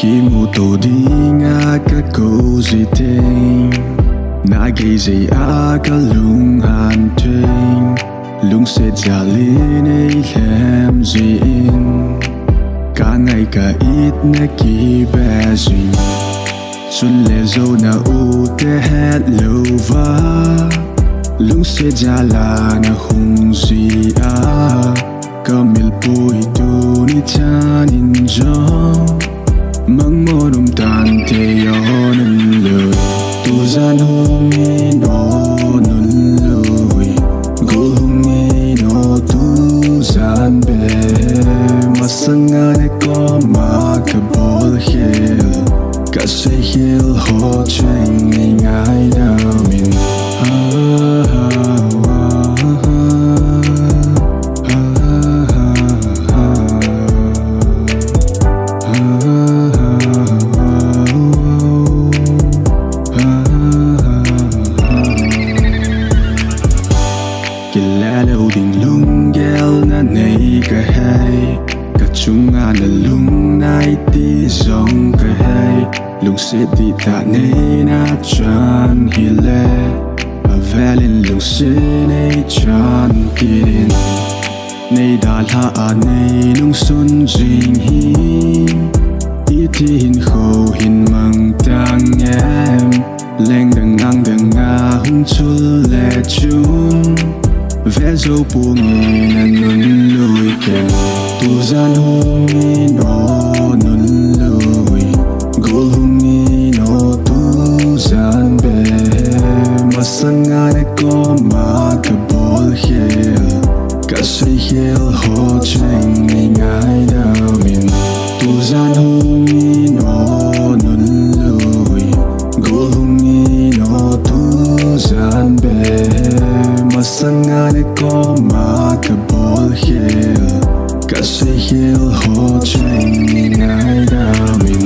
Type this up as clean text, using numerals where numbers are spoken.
Khi mù tổ đi ngã các câu gì tên nã gây gì các lung hàn thênh lung sẽ trả lên ấy làm gì in cả ngày cả ít nè kỳ bè duyên xuân lệ dâu na u te hết lâu va lung sẽ trả là na hung gì có mil bụi tu ni cha in gió mang mơ num tan te yo nun lời tu gian hung in o nun lời gul hung in o tu gian be masanga ne ko ma ka bol khel ka se khel ho chang ngai da min lâu đình lung gel na nei ka hay ka chunga na lung nai ti zong ka hay lung se ti ta nei na chan hile a valin lung se nei chan kirin nei da la a nei lung sun jing hi ti hin kho hin mang tang em leng dang nga hung chul le chun vé dấu buông nghe là nôn lùi kèm tu gian hung nghe nó nôn lùi gul hung nghe nó tu gian bè mà sang ngài có mà cả bol khel cả say khel ho chanh ngay ngài đào min tu gian hung nghe nó nôn lùi gul hung nghe nó tu gian bè masanga ne ko ma ka bol khel ka se khel ho chang ngai da min